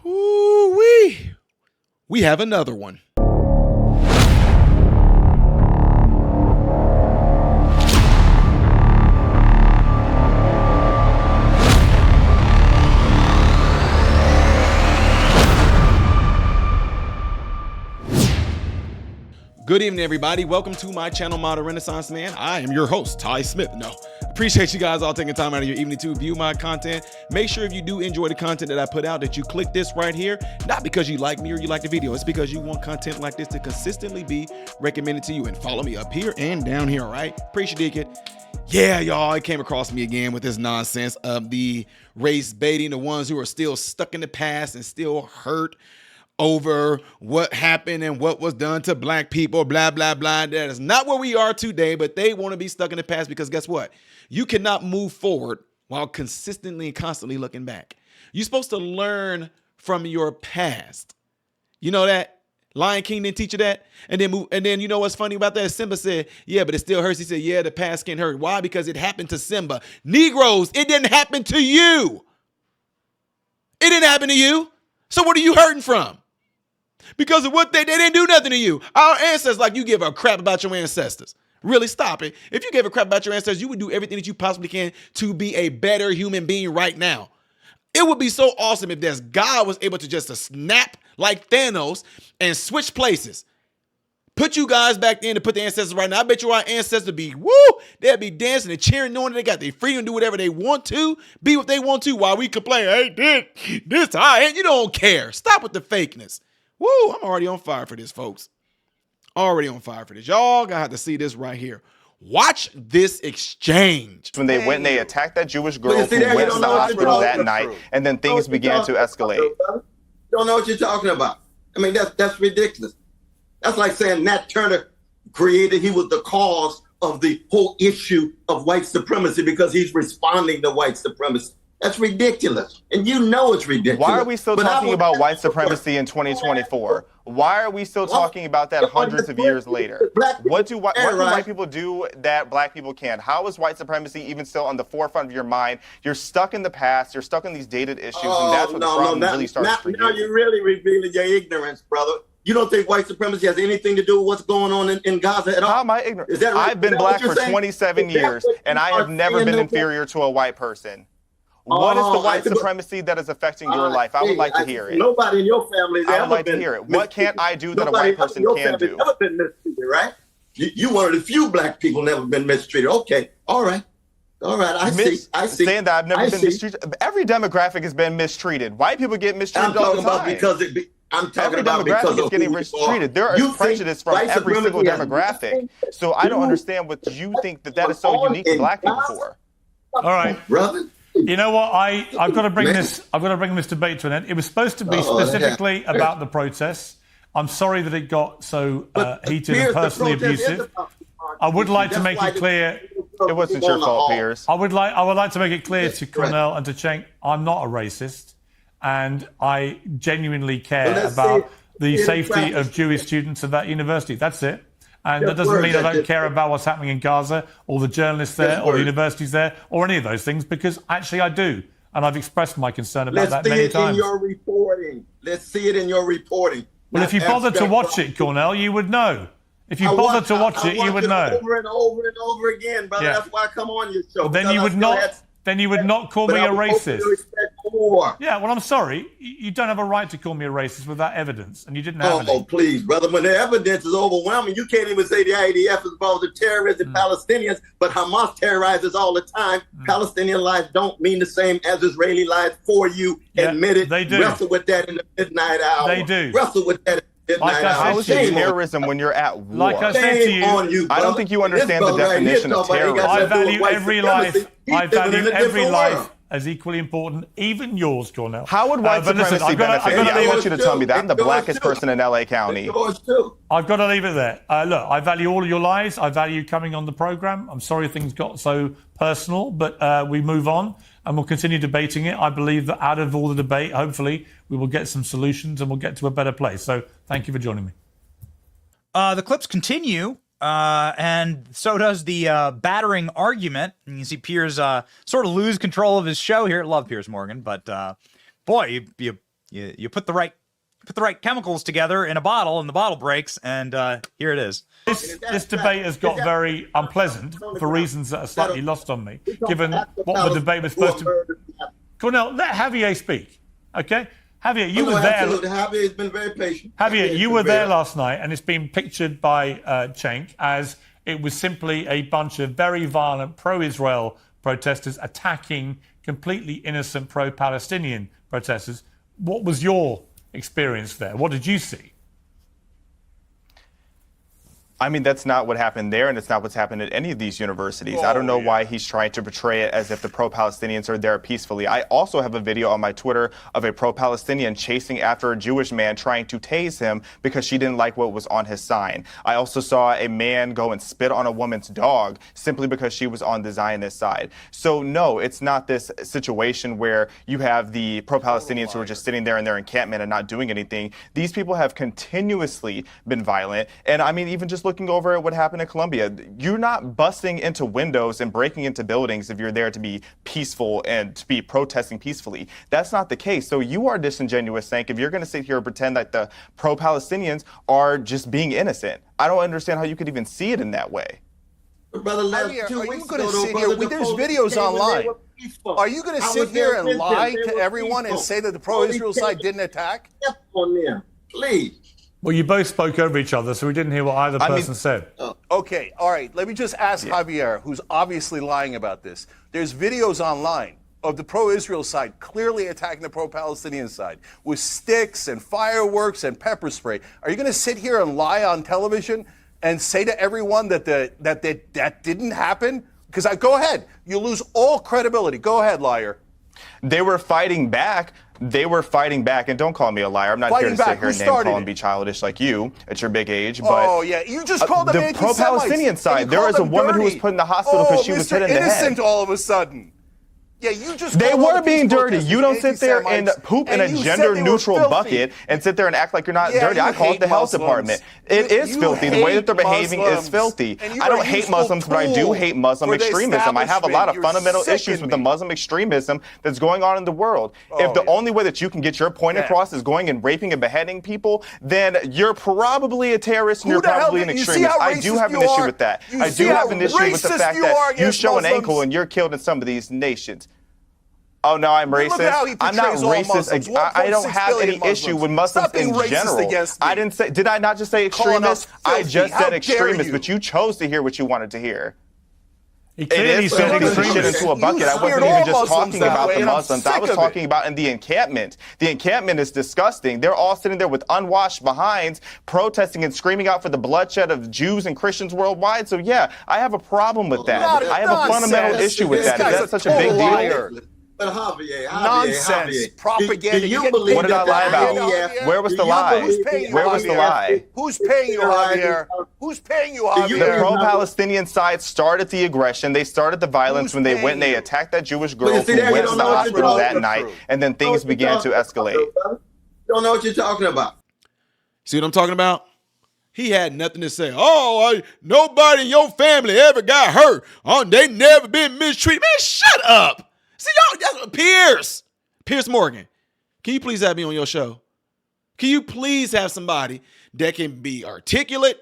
Ooh-wee. We have another one. Good evening, everybody. Welcome to my channel, Modern Renaissance Man. I am your host, Ty Smith. No, appreciate you guys all taking time out of your evening to view my content. Make sure if you do enjoy the content that I put out that you click this right here, not because you like me or you like the video. It's because you want content like this to consistently be recommended to you, and follow me up here and down here, all right? Appreciate it. Yeah, y'all, it came across me again with this nonsense of the race baiting, the ones who are still stuck in the past and still hurt over what happened and what was done to black people, blah, blah, blah. That is not where we are today, but they want to be stuck in the past because guess what? You cannot move forward while consistently and constantly looking back. You're supposed to learn from your past. You know that? Lion King didn't teach you that? And then you know what's funny about that? Simba said, yeah, but it still hurts. He said, yeah, the past can hurt. Why? Because it happened to Simba. Negroes, it didn't happen to you. It didn't happen to you. So what are you hurting from? Because of what they didn't do nothing to you. Our ancestors, like you give a crap about your ancestors. Really, stop it. If you gave a crap about your ancestors, you would do everything that you possibly can to be a better human being right now. It would be so awesome if this God was able to just snap like Thanos and switch places. Put you guys back in to put the ancestors right now. I bet you our ancestors would be, woo, they'd be dancing and cheering, knowing they got their freedom to do whatever they want to, be what they want to, while we complain, hey, this, I, you don't care. Stop with the fakeness. Woo, I'm already on fire for this, folks. Already on fire for this. Y'all gonna have to see this right here. Watch this exchange. When they went and they attacked that Jewish girl who went to the hospital that night, and then things began to escalate. You don't know what you're talking about. I mean, that's ridiculous. That's like saying Nat Turner he was the cause of the whole issue of white supremacy because he's responding to white supremacy. That's ridiculous. And you know it's ridiculous. Why are we still talking about white supremacy in 2024? Why are we still talking about that hundreds of years later? What do white people do that black people can't? How is white supremacy even still on the forefront of your mind? You're stuck in the past. You're stuck in these dated issues. And that's what the problem really starts for you. Now you're really revealing your ignorance, brother. You don't think white supremacy has anything to do with what's going on in Gaza at all? How am I ignorant? Is that right? I've been black for 27 years, and I have never been inferior to a white person. What is the white supremacy that is affecting your life? I would like to hear it. Nobody in your family has ever been. I would like to hear it. What can't I do that a white person can do? Never been mistreated, right? You one of the few black people never been mistreated. Okay, all right. I see. Saying that I've never been mistreated. Every demographic has been mistreated. White people get mistreated all the time. I'm talking about because is getting mistreated. There is prejudice from every single demographic. So I don't understand what you think that is so unique to black people for. All right, brother. You know what? I've got to bring this debate to an end. It was supposed to be specifically about the protests. I'm sorry that it got so heated and personally abusive. I would like to make it clear. It wasn't your fault, Piers. I would like to make it clear to Cornell and to Cenk, I'm not a racist, and I genuinely care about the safety of Jewish students at that university. That's it. And that doesn't mean I don't care about what's happening in Gaza or the journalists there or the universities there or any of those things, because actually I do. And I've expressed my concern about that many times. Let's see it in your reporting. Well, if you bothered to watch it, Cornell, you would know. If you bothered to watch it, you would know. Over and over and over again, brother. Yeah. That's why I come on your show. Well, then you would not call me a racist. Yeah, well, I'm sorry. You don't have a right to call me a racist without evidence, and you didn't have any. Oh, please, brother. When the evidence is overwhelming, you can't even say the IDF is involved in terrorists and Palestinians, but Hamas terrorizes all the time. Palestinian lives don't mean the same as Israeli lives for you. Yeah, admit it. They do. Wrestle with that in the midnight hour. They do. Wrestle with that. How is it terrorism when you're at war? Like I said to you, I don't think you understand the definition of terrorism. I value every life. I value every life as equally important, even yours, Cornell. How would white supremacy benefit me? I want you to tell me that. I'm the blackest person in LA County. I've got to leave it there. Look, I value all of your lives. I value coming on the program. I'm sorry things got so personal, but we move on and we'll continue debating it. I believe that out of all the debate, hopefully, we will get some solutions and we'll get to a better place. So thank you for joining me. The clips continue. And so does the battering argument. And you see Piers sort of lose control of his show here. Love Piers Morgan, but boy, you you put the right chemicals together in a bottle, and the bottle breaks, and here it is. This debate has got very unpleasant for reasons that are slightly lost on me, given what the debate was supposed to. Cornell, let Javier speak, okay? Javier, you were there. Absolutely. Javier's been very patient. Javier, you were there last night, and it's been pictured by Cenk as it was simply a bunch of very violent pro-Israel protesters attacking completely innocent pro-Palestinian protesters. What was your experience there? What did you see? I mean, that's not what happened there, and it's not what's happened at any of these universities. I don't know why he's trying to portray it as if the pro-Palestinians are there peacefully. I also have a video on my Twitter of a pro-Palestinian chasing after a Jewish man trying to tase him because she didn't like what was on his sign. I also saw a man go and spit on a woman's dog simply because she was on the Zionist side. So no, it's not this situation where you have the pro-Palestinians who are just sitting there in their encampment and not doing anything. These people have continuously been violent. And I mean, even just looking over at what happened in Colombia, you're not busting into windows and breaking into buildings if you're there to be peaceful and to be protesting peacefully. That's not the case. So you are disingenuous, Cenk, if you're going to sit here and pretend that the pro-Palestinians are just being innocent. I don't understand how you could even see it in that way. Brother, are you going to sit here? There's videos online. Are you going to sit here and lie to everyone and say that the pro-Israel side didn't attack? On them, please. Well, you both spoke over each other, so we didn't hear what either person said. Okay, all right. Let me just ask Javier, who's obviously lying about this. There's videos online of the pro-Israel side clearly attacking the pro-Palestinian side with sticks and fireworks and pepper spray. Are you going to sit here and lie on television and say to everyone that that didn't happen? Because go ahead. You lose all credibility. Go ahead, liar. They were fighting back. They were fighting back, and don't call me a liar. I'm not here to sit here and name call and be childish like you at your big age. But you just called them the pro-Palestinian side. There was a woman who was put in the hospital because she was hit in the head. Innocent all of a sudden. Yeah, you just they were being dirty. You don't sit there and poop in a gender-neutral bucket and sit there and act like you're not dirty. I call it the health department. It is filthy. The way that they're behaving is filthy. I don't hate Muslims, but I do hate Muslim extremism. I have a lot of fundamental issues with the Muslim extremism that's going on in the world. If the only way that you can get your point across is going and raping and beheading people, then you're probably a terrorist and you're probably an extremist. I do have an issue with that. I do have an issue with the fact that you show an ankle and you're killed in some of these nations. Oh, no, I'm racist. I'm not racist. I don't have any issue with Muslims in general. I didn't say, did I not just say extremist? I just said extremist, but you chose to hear what you wanted to hear. It is filthy to shit into a bucket. I wasn't even just talking about the Muslims. I was talking about in the encampment. The encampment is disgusting. They're all sitting there with unwashed behinds, protesting and screaming out for the bloodshed of Jews and Christians worldwide. So, yeah, I have a problem with that. I have a fundamental issue with that. Is that such a big deal? But Javier, nonsense, propaganda. Do you believe what did I lie about? Where was the lie? Where was the lie? Who's paying you, Javier? Who's paying you, Javier? The pro-Palestinian side started the aggression. They started the violence when they went and they attacked that Jewish girl who went to the hospital that night, and then things began to escalate. You don't know what you're talking about. See what I'm talking about? He had nothing to say. Nobody in your family ever got hurt. They never been mistreated. Man, shut up. See, y'all, Piers Morgan, can you please have me on your show? Can you please have somebody that can be articulate,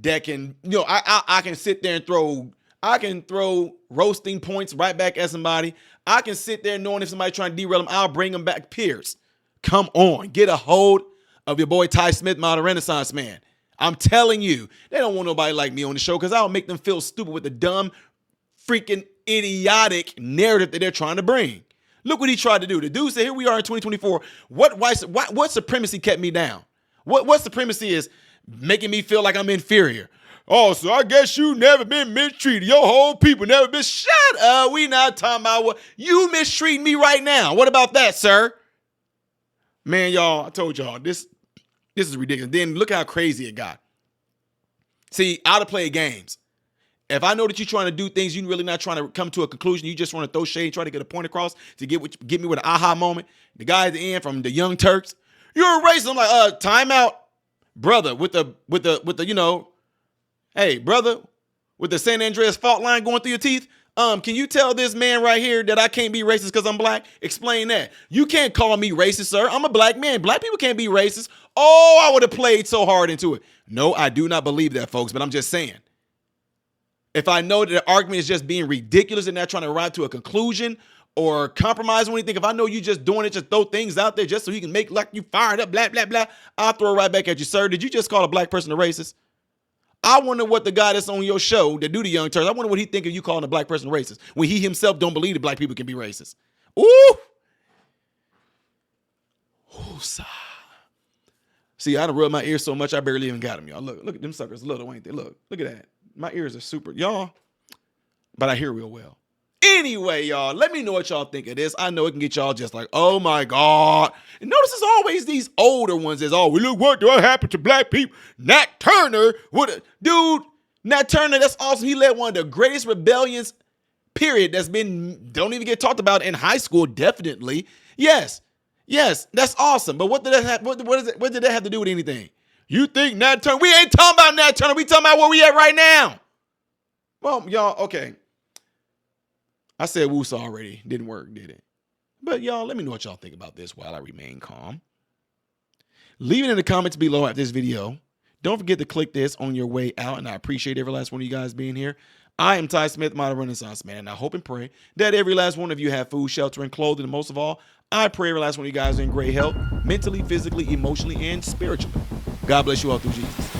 that can, I can sit there and throw roasting points right back at somebody. I can sit there knowing if somebody's trying to derail them, I'll bring them back. Piers, come on, get a hold of your boy Ty Smith, Modern Renaissance Man. I'm telling you, they don't want nobody like me on the show because I'll make them feel stupid with the dumb, freaking idiotic narrative that they're trying to bring. Look what he tried to do. The dude said, here we are in 2024. What supremacy kept me down? What supremacy is making me feel like I'm inferior? Oh, so I guess you never been mistreated. Your whole people never been. Shut up. We not talking about what you mistreating me right now. What about that, sir? Man, y'all, I told y'all, this is ridiculous. Then look how crazy it got. See, out of play games. If I know that you're trying to do things, you're really not trying to come to a conclusion. You just want to throw shade, try to get a point across to get me with an aha moment. The guy at the end from the Young Turks, you're a racist. I'm like, time out, brother. With the hey, brother, with the San Andreas fault line going through your teeth. Can you tell this man right here that I can't be racist because I'm black? Explain that. You can't call me racist, sir. I'm a black man. Black people can't be racist. Oh, I would have played so hard into it. No, I do not believe that, folks, but I'm just saying. If I know that the argument is just being ridiculous and not trying to arrive to a conclusion or compromise or anything, if I know you just doing it, just throw things out there just so you can make like you fired up, blah, blah, blah, I'll throw it right back at you, sir. Did you just call a black person a racist? I wonder what the guy that's on your show that do the Young Turks, I wonder what he think of you calling a black person racist when he himself don't believe that black people can be racist. Ooh. Ooh, sigh. See, I done rubbed my ears so much I barely even got them, y'all. Look at them suckers little, ain't they? Look at that. My ears are super, y'all. But I hear real well. Anyway, y'all, let me know what y'all think of this. I know it can get y'all just like, oh my God. And notice it's always these older ones that's, oh, well, look what happened to black people. Nat Turner, dude, Nat Turner, that's awesome. He led one of the greatest rebellions, period, that's been, don't even get talked about in high school, definitely. Yes, that's awesome. But what did that have, what did that have to do with anything? You think Nat Turner, we ain't talking about Nat Turner, we talking about where we at right now. Well, y'all, okay. I said woosah already. Didn't work, did it? But y'all, let me know what y'all think about this while I remain calm. Leave it in the comments below at this video. Don't forget to click this on your way out, and I appreciate every last one of you guys being here. I am Ty Smith, Modern Renaissance Man, and I hope and pray that every last one of you have food, shelter, and clothing, and most of all, I pray every last one of you guys are in great health, mentally, physically, emotionally, and spiritually. God bless you all through Jesus.